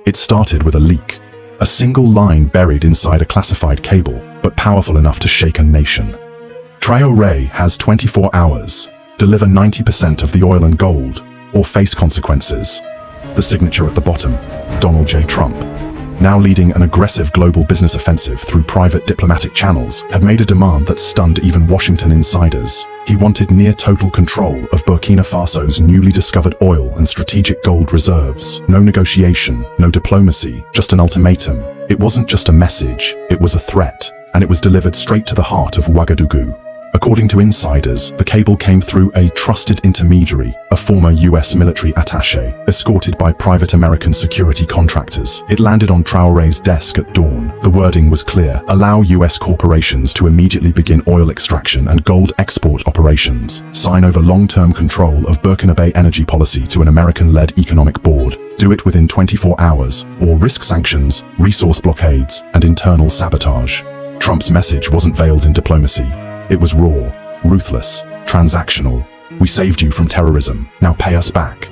It started with a leak. A single line buried inside a classified cable, but powerful enough to shake a nation. Traoré has 24 hours. Deliver 90% of the oil and gold, or face consequences. The signature at the bottom, Donald J. Trump, now leading an aggressive global business offensive through private diplomatic channels, had made a demand that stunned even Washington insiders. He wanted near total control of Burkina Faso's newly discovered oil and strategic gold reserves. No negotiation, no diplomacy, just an ultimatum. It wasn't just a message, it was a threat, and it was delivered straight to the heart of Ouagadougou. According to insiders, the cable came through a trusted intermediary, a former US military attaché, escorted by private American security contractors. It landed on Traoré's desk at dawn. The wording was clear: allow US corporations to immediately begin oil extraction and gold export operations. Sign over long-term control of Burkina Faso energy policy to an American-led economic board. Do it within 24 hours, or risk sanctions, resource blockades, and internal sabotage. Trump's message wasn't veiled in diplomacy. It was raw, ruthless, transactional. We saved you from terrorism, now pay us back.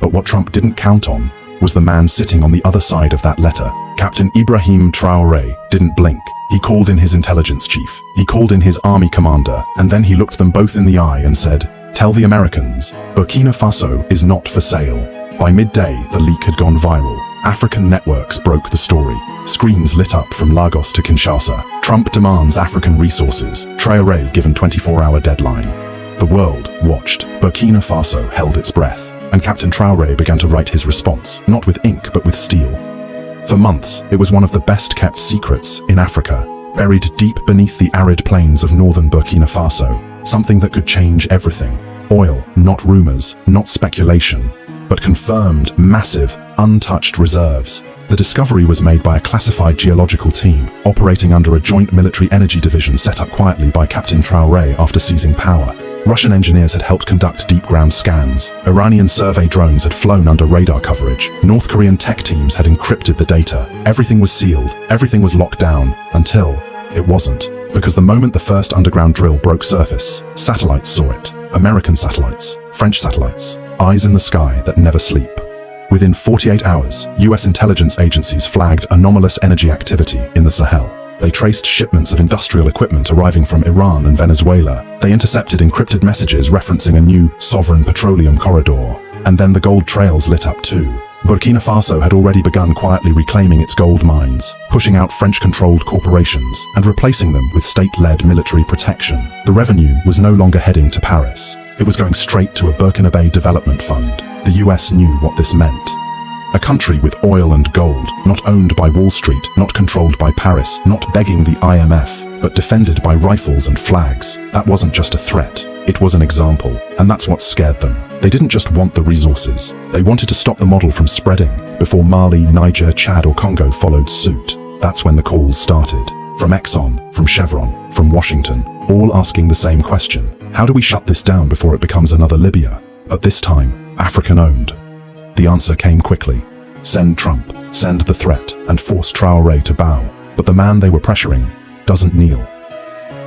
But what Trump didn't count on was the man sitting on the other side of that letter. Captain Ibrahim Traoré didn't blink. He called in his intelligence chief. He called in his army commander, and then he looked them both in the eye and said, "Tell the Americans, Burkina Faso is not for sale." By midday, the leak had gone viral. African networks broke the story. Screens lit up from Lagos to Kinshasa. Trump demands African resources. Traoré given 24-hour deadline. The world watched. Burkina Faso held its breath. And Captain Traoré began to write his response, not with ink but with steel. For months, it was one of the best-kept secrets in Africa, buried deep beneath the arid plains of northern Burkina Faso. Something that could change everything. Oil, not rumors, not speculation, but confirmed, massive, untouched reserves. The discovery was made by a classified geological team, operating under a joint military energy division set up quietly by Captain Traoré after seizing power. Russian engineers had helped conduct deep-ground scans. Iranian survey drones had flown under radar coverage. North Korean tech teams had encrypted the data. Everything was sealed, everything was locked down, until it wasn't. Because the moment the first underground drill broke surface, satellites saw it. American satellites, French satellites, eyes in the sky that never sleep. Within 48 hours, US intelligence agencies flagged anomalous energy activity in the Sahel. They traced shipments of industrial equipment arriving from Iran and Venezuela. They intercepted encrypted messages referencing a new sovereign petroleum corridor. And then the gold trails lit up too. Burkina Faso had already begun quietly reclaiming its gold mines, pushing out French-controlled corporations and replacing them with state-led military protection. The revenue was no longer heading to Paris. It was going straight to a Burkina Faso development fund. The US knew what this meant. A country with oil and gold, not owned by Wall Street, not controlled by Paris, not begging the IMF, but defended by rifles and flags. That wasn't just a threat, it was an example, and that's what scared them. They didn't just want the resources, they wanted to stop the model from spreading, before Mali, Niger, Chad or Congo followed suit. That's when the calls started. From Exxon, from Chevron, from Washington, all asking the same question. How do we shut this down before it becomes another Libya? But this time, African-owned. The answer came quickly. Send Trump, send the threat, and force Traoré to bow. But the man they were pressuring doesn't kneel.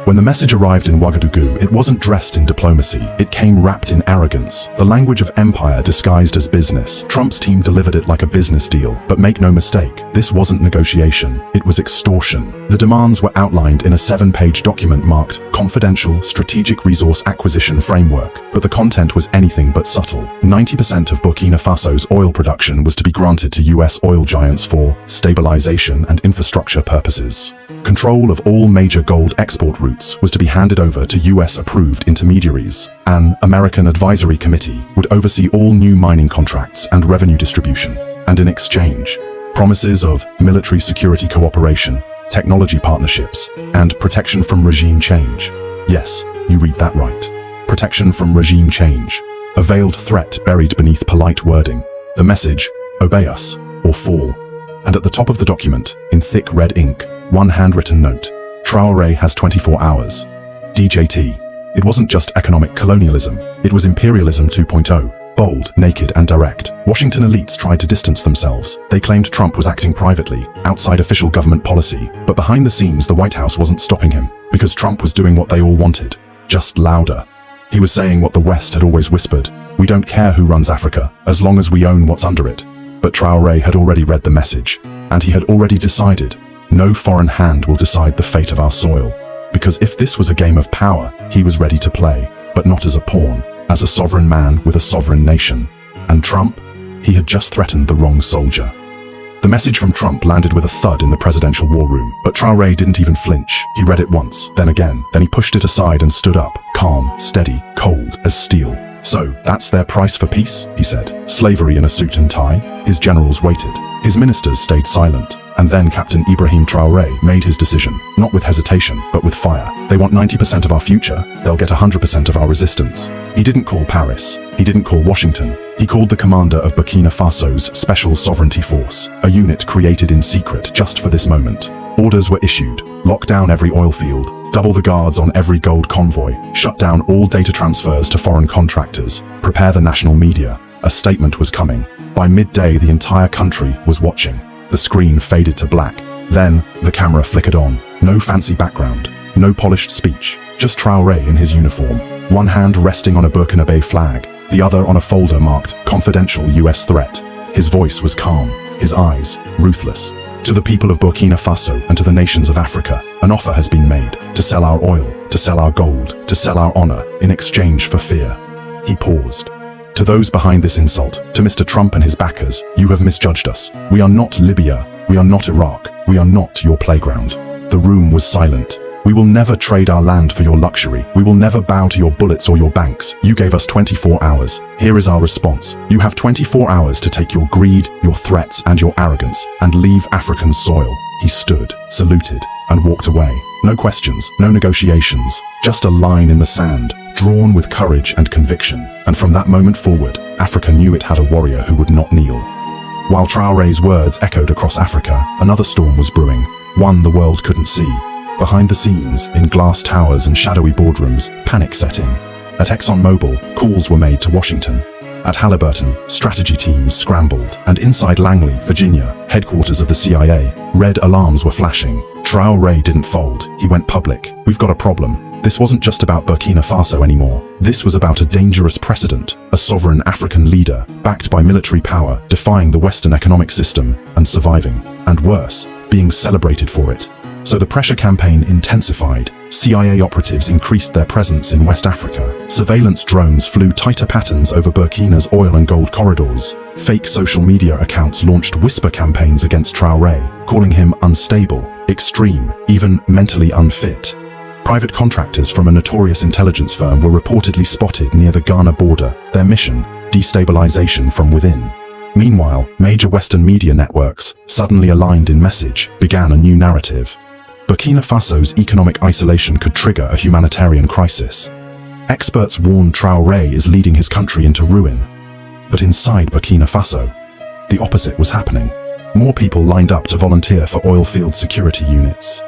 When the message arrived in Ouagadougou, it wasn't dressed in diplomacy. It came wrapped in arrogance, the language of empire disguised as business. Trump's team delivered it like a business deal. But make no mistake, this wasn't negotiation. It was extortion. The demands were outlined in a 7-page document marked Confidential Strategic Resource Acquisition Framework. But the content was anything but subtle. 90% of Burkina Faso's oil production was to be granted to US oil giants for stabilization and infrastructure purposes. Control of all major gold export routes was to be handed over to US-approved intermediaries. An American advisory committee would oversee all new mining contracts and revenue distribution. And in exchange, promises of military security cooperation, technology partnerships, and protection from regime change. Yes, you read that right. Protection from regime change. A veiled threat buried beneath polite wording. The message, obey us or fall. And at the top of the document, in thick red ink, one handwritten note. Traoré has 24 hours. DJT. It wasn't just economic colonialism, it was imperialism 2.0. Bold, naked, and direct. Washington elites tried to distance themselves. They claimed Trump was acting privately, outside official government policy. But behind the scenes, the White House wasn't stopping him. Because Trump was doing what they all wanted. Just louder. He was saying what the West had always whispered. We don't care who runs Africa, as long as we own what's under it. But Traoré had already read the message, and he had already decided, no foreign hand will decide the fate of our soil. Because if this was a game of power, he was ready to play, but not as a pawn, as a sovereign man with a sovereign nation. And Trump? He had just threatened the wrong soldier. The message from Trump landed with a thud in the presidential war room, but Traoré didn't even flinch. He read it once, then again, then he pushed it aside and stood up, calm, steady, cold as steel. So, that's their price for peace, he said. Slavery in a suit and tie? His generals waited. His ministers stayed silent. And then Captain Ibrahim Traoré made his decision, not with hesitation, but with fire. They want 90% of our future, they'll get 100% of our resistance. He didn't call Paris. He didn't call Washington. He called the commander of Burkina Faso's Special Sovereignty Force, a unit created in secret just for this moment. Orders were issued. Lock down every oil field. Double the guards on every gold convoy. Shut down all data transfers to foreign contractors. Prepare the national media. A statement was coming. By midday, the entire country was watching. The screen faded to black. Then, the camera flickered on. No fancy background. No polished speech. Just Traoré in his uniform. One hand resting on a Burkina Faso flag. The other on a folder marked Confidential US Threat. His voice was calm. His eyes, ruthless. To the people of Burkina Faso and to the nations of Africa, an offer has been made to sell our oil, to sell our gold, to sell our honor in exchange for fear. He paused. To those behind this insult, to Mr. Trump and his backers, you have misjudged us. We are not Libya. We are not Iraq. We are not your playground. The room was silent. We will never trade our land for your luxury. We will never bow to your bullets or your banks. You gave us 24 hours. Here is our response. You have 24 hours to take your greed, your threats, and your arrogance, and leave African soil. He stood, saluted, and walked away. No questions, no negotiations, just a line in the sand, drawn with courage and conviction. And from that moment forward, Africa knew it had a warrior who would not kneel. While Traoré's words echoed across Africa, another storm was brewing, one the world couldn't see. Behind the scenes, in glass towers and shadowy boardrooms, panic set in. At ExxonMobil, calls were made to Washington. At Halliburton, strategy teams scrambled, and inside Langley, Virginia, headquarters of the CIA, red alarms were flashing. Traoré didn't fold. He went public. We've got a problem. This wasn't just about Burkina Faso anymore. This was about a dangerous precedent, a sovereign African leader, backed by military power, defying the Western economic system, and surviving, and worse, being celebrated for it. So the pressure campaign intensified. CIA operatives increased their presence in West Africa. Surveillance drones flew tighter patterns over Burkina's oil and gold corridors. Fake social media accounts launched whisper campaigns against Traoré, calling him unstable, extreme, even mentally unfit. Private contractors from a notorious intelligence firm were reportedly spotted near the Ghana border, their mission, destabilization from within. Meanwhile, major Western media networks, suddenly aligned in message, began a new narrative. Burkina Faso's economic isolation could trigger a humanitarian crisis. Experts warn Traoré is leading his country into ruin. But inside Burkina Faso, the opposite was happening. More people lined up to volunteer for oil field security units.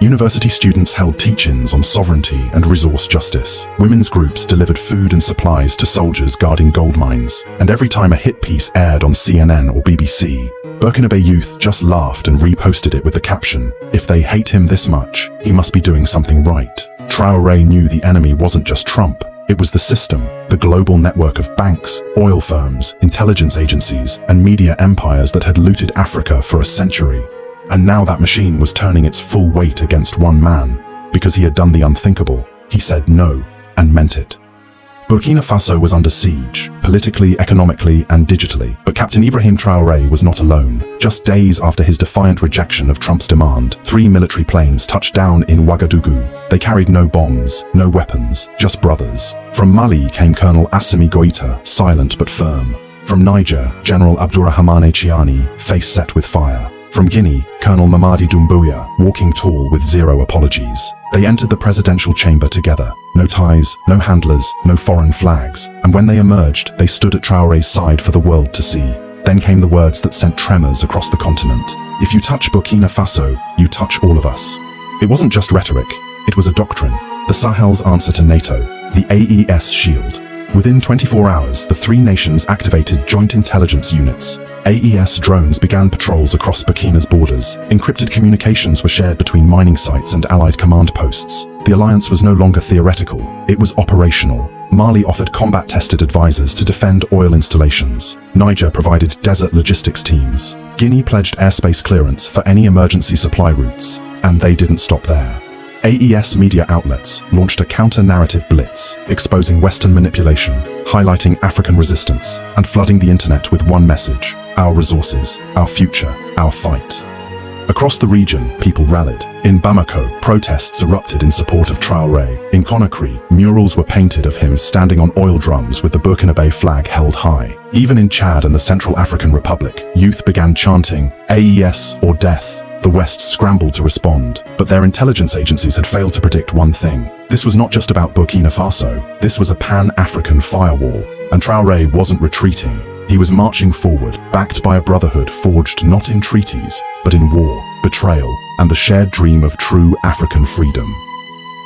University students held teach-ins on sovereignty and resource justice. Women's groups delivered food and supplies to soldiers guarding gold mines. And every time a hit piece aired on CNN or BBC, Burkina Faso youth just laughed and reposted it with the caption, "If they hate him this much, he must be doing something right." Traoré knew the enemy wasn't just Trump. It was the system, the global network of banks, oil firms, intelligence agencies, and media empires that had looted Africa for a century. And now that machine was turning its full weight against one man. Because he had done the unthinkable, he said no, and meant it. Burkina Faso was under siege, politically, economically, and digitally, but Captain Ibrahim Traoré was not alone. Just days after his defiant rejection of Trump's demand, 3 military planes touched down in Ouagadougou. They carried no bombs, no weapons, just brothers. From Mali came Colonel Assimi Goïta, silent but firm. From Niger, General Abdourahmane Chiani, face set with fire. From Guinea, Colonel Mamadi Doumbouya, walking tall with zero apologies. They entered the presidential chamber together. No ties, no handlers, no foreign flags. And when they emerged, they stood at Traoré's side for the world to see. Then came the words that sent tremors across the continent. If you touch Burkina Faso, you touch all of us. It wasn't just rhetoric, it was a doctrine. The Sahel's answer to NATO, the AES shield. Within 24 hours, the 3 nations activated joint intelligence units. AES drones began patrols across Burkina's borders. Encrypted communications were shared between mining sites and allied command posts. The alliance was no longer theoretical, it was operational. Mali offered combat-tested advisors to defend oil installations. Niger provided desert logistics teams. Guinea pledged airspace clearance for any emergency supply routes. And they didn't stop there. AES media outlets launched a counter-narrative blitz, exposing Western manipulation, highlighting African resistance, and flooding the internet with one message: our resources, our future, our fight. Across the region, people rallied. In Bamako, protests erupted in support of Traoré. In Conakry, murals were painted of him standing on oil drums with the Burkina Faso flag held high. Even in Chad and the Central African Republic, youth began chanting, AES or death. The West scrambled to respond, but their intelligence agencies had failed to predict one thing. This was not just about Burkina Faso, this was a pan-African firewall, and Traoré wasn't retreating. He was marching forward, backed by a brotherhood forged not in treaties, but in war, betrayal, and the shared dream of true African freedom.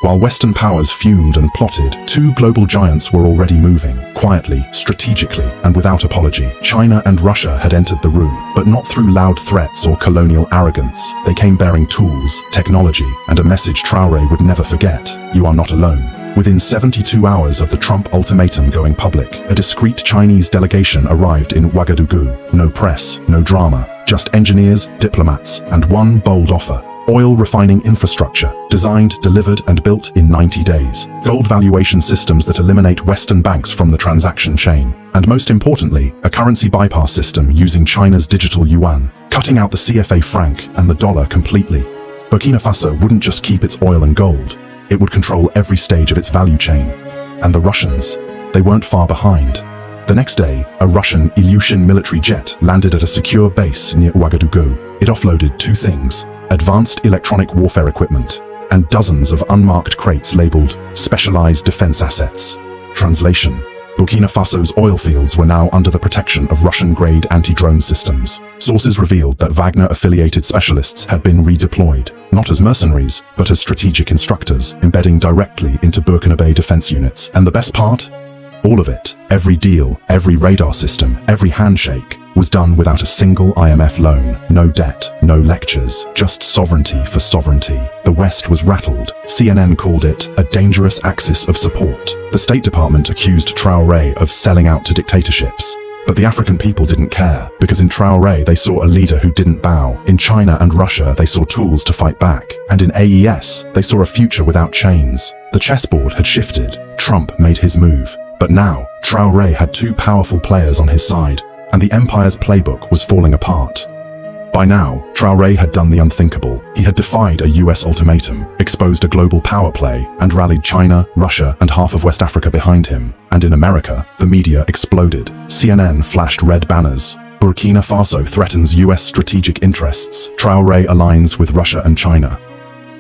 While Western powers fumed and plotted, two global giants were already moving, quietly, strategically, and without apology. China and Russia had entered the room, but not through loud threats or colonial arrogance. They came bearing tools, technology, and a message Traoré would never forget: you are not alone. Within 72 hours of the Trump ultimatum going public, a discreet Chinese delegation arrived in Ouagadougou. No press, no drama, just engineers, diplomats, and one bold offer: oil refining infrastructure, designed, delivered, and built in 90 days. Gold valuation systems that eliminate Western banks from the transaction chain. And most importantly, a currency bypass system using China's digital yuan, cutting out the CFA franc and the dollar completely. Burkina Faso wouldn't just keep its oil and gold, it would control every stage of its value chain. And the Russians, they weren't far behind. The next day, a Russian Ilyushin military jet landed at a secure base near Ouagadougou. It offloaded two things: advanced electronic warfare equipment, and dozens of unmarked crates labeled specialized defense assets. Translation: Burkina Faso's oil fields were now under the protection of Russian-grade anti-drone systems. Sources revealed that Wagner-affiliated specialists had been redeployed, not as mercenaries, but as strategic instructors, embedding directly into Burkina Faso defense units. And the best part? All of it, every deal, every radar system, every handshake, was done without a single IMF loan, no debt, no lectures, just sovereignty for sovereignty. The West was rattled. CNN called it a dangerous axis of support. The State Department accused Traoré of selling out to dictatorships. But the African people didn't care, because in Traoré they saw a leader who didn't bow. In China and Russia they saw tools to fight back. And in AES they saw a future without chains. The chessboard had shifted. Trump made his move. But now, Traoré had two powerful players on his side, and the empire's playbook was falling apart. By now, Traoré had done the unthinkable. He had defied a US ultimatum, exposed a global power play, and rallied China, Russia, and half of West Africa behind him. And in America, the media exploded. CNN flashed red banners. Burkina Faso threatens US strategic interests. Traoré aligns with Russia and China.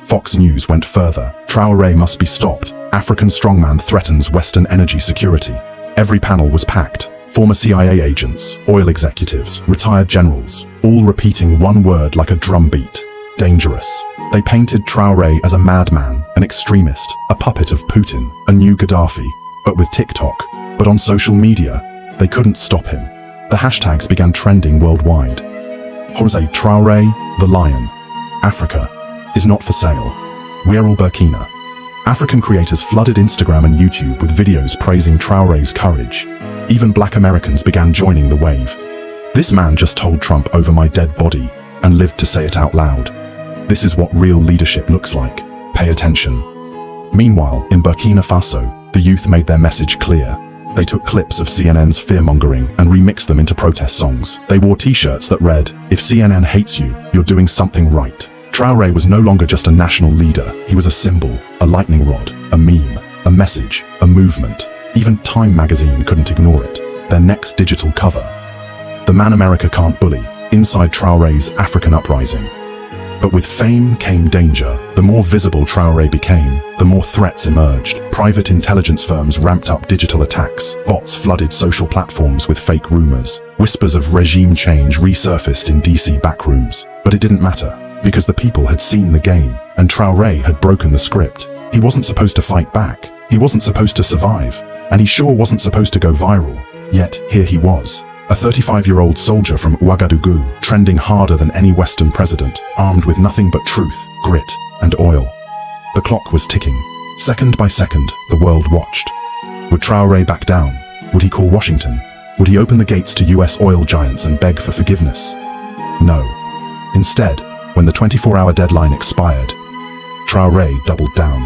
Fox News went further. Traoré must be stopped. African strongman threatens Western energy security. Every panel was packed. Former CIA agents, oil executives, retired generals, all repeating one word like a drumbeat: dangerous. They painted Traoré as a madman, an extremist, a puppet of Putin, a new Gaddafi, but with TikTok. But on social media, they couldn't stop him. The hashtags began trending worldwide. José Traoré, the lion. Africa is not for sale. We're all Burkina. African creators flooded Instagram and YouTube with videos praising Traoré's courage. Even Black Americans began joining the wave. This man just told Trump over my dead body and lived to say it out loud. This is what real leadership looks like. Pay attention. Meanwhile, in Burkina Faso, the youth made their message clear. They took clips of CNN's fear-mongering and remixed them into protest songs. They wore t-shirts that read, "If CNN hates you, you're doing something right." Traoré was no longer just a national leader. He was a symbol, a lightning rod, a meme, a message, a movement. Even Time magazine couldn't ignore it. Their next digital cover: "The man America can't bully, inside Traoré's African uprising." But with fame came danger. The more visible Traoré became, the more threats emerged. Private intelligence firms ramped up digital attacks. Bots flooded social platforms with fake rumors. Whispers of regime change resurfaced in DC backrooms. But it didn't matter, because the people had seen the game, and Traoré had broken the script. He wasn't supposed to fight back. He wasn't supposed to survive. And he sure wasn't supposed to go viral. Yet, here he was. A 35-year-old soldier from Ouagadougou, trending harder than any Western president, armed with nothing but truth, grit, and oil. The clock was ticking. Second by second, the world watched. Would Traoré back down? Would he call Washington? Would he open the gates to US oil giants and beg for forgiveness? No. Instead, when the 24-hour deadline expired, Traoré doubled down.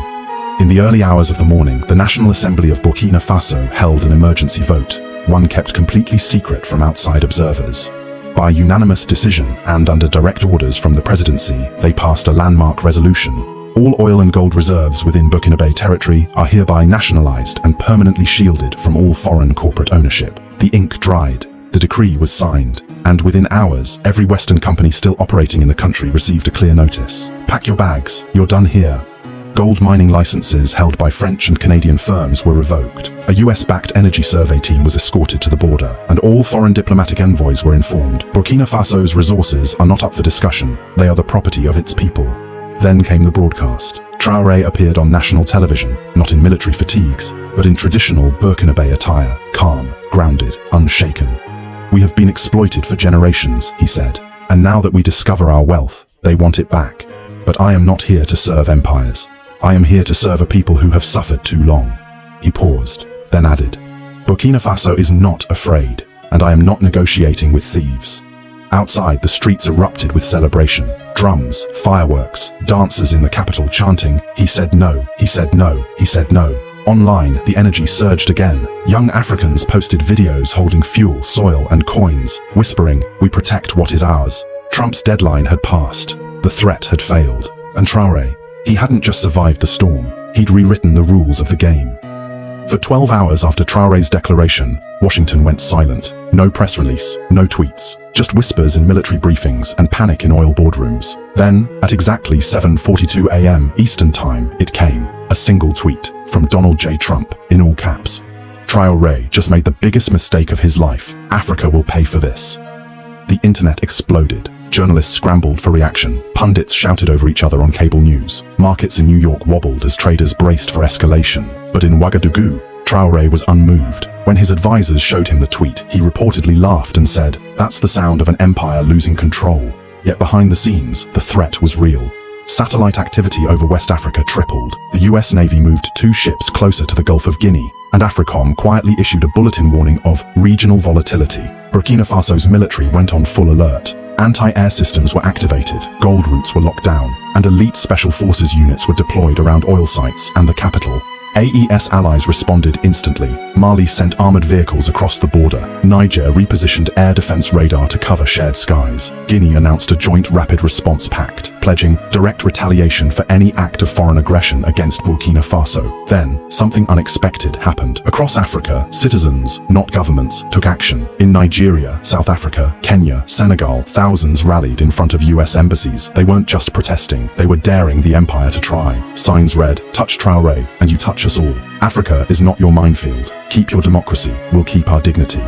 In the early hours of the morning, the National Assembly of Burkina Faso held an emergency vote, one kept completely secret from outside observers. By unanimous decision and under direct orders from the presidency, they passed a landmark resolution. All oil and gold reserves within Burkina Faso territory are hereby nationalized and permanently shielded from all foreign corporate ownership. The ink dried, the decree was signed, and within hours, every Western company still operating in the country received a clear notice. Pack your bags, you're done here. Gold mining licenses held by French and Canadian firms were revoked. A US-backed energy survey team was escorted to the border, and all foreign diplomatic envoys were informed. Burkina Faso's resources are not up for discussion, they are the property of its people. Then came the broadcast. Traoré appeared on national television, not in military fatigues, but in traditional Burkina Faso attire, calm, grounded, unshaken. "We have been exploited for generations," he said, "and now that we discover our wealth, they want it back. But I am not here to serve empires. I am here to serve a people who have suffered too long." He paused, then added, "Burkina Faso is not afraid, and I am not negotiating with thieves." Outside, the streets erupted with celebration. Drums, fireworks, dancers in the capital chanting, "He said no, he said no, he said no." Online, the energy surged again. Young Africans posted videos holding fuel, soil, and coins, whispering, "We protect what is ours." Trump's deadline had passed. The threat had failed. And Traoré, he hadn't just survived the storm, he'd rewritten the rules of the game. For 12 hours after Traoré's declaration, Washington went silent. No press release, no tweets, just whispers in military briefings and panic in oil boardrooms. Then, at exactly 7:42 a.m. Eastern Time, it came. A single tweet from Donald J. Trump, in all caps. "Traoré just made the biggest mistake of his life. Africa will pay for this." The internet exploded. Journalists scrambled for reaction. Pundits shouted over each other on cable news. Markets in New York wobbled as traders braced for escalation. But in Ouagadougou, Traoré was unmoved. When his advisors showed him the tweet, he reportedly laughed and said, "That's the sound of an empire losing control." Yet behind the scenes, the threat was real. Satellite activity over West Africa tripled. The US Navy moved 2 ships closer to the Gulf of Guinea, and AFRICOM quietly issued a bulletin warning of regional volatility. Burkina Faso's military went on full alert. Anti-air systems were activated, gold routes were locked down, and elite special forces units were deployed around oil sites and the capital. AES allies responded instantly. Mali sent armored vehicles across the border. Niger repositioned air defense radar to cover shared skies. Guinea announced a joint rapid response pact, pledging direct retaliation for any act of foreign aggression against Burkina Faso. Then, something unexpected happened. Across Africa, citizens, not governments, took action. In Nigeria, South Africa, Kenya, Senegal, thousands rallied in front of US embassies. They weren't just protesting, they were daring the empire to try. Signs read, "Touch Traoré, and you touch us all. Africa is not your minefield. Keep your democracy, we'll keep our dignity."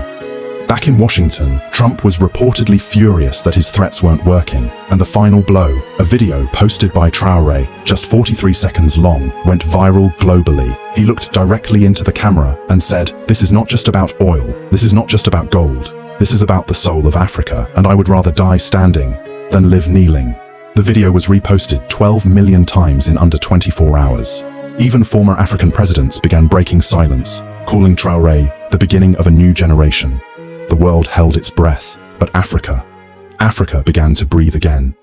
Back in Washington, Trump was reportedly furious that his threats weren't working, and the final blow, a video posted by Traoré, just 43 seconds long, went viral globally. He looked directly into the camera and said, "This is not just about oil, this is not just about gold, this is about the soul of Africa, and I would rather die standing than live kneeling." The video was reposted 12 million times in under 24 hours. Even former African presidents began breaking silence, calling Traoré the beginning of a new generation. The world held its breath, but Africa began to breathe again.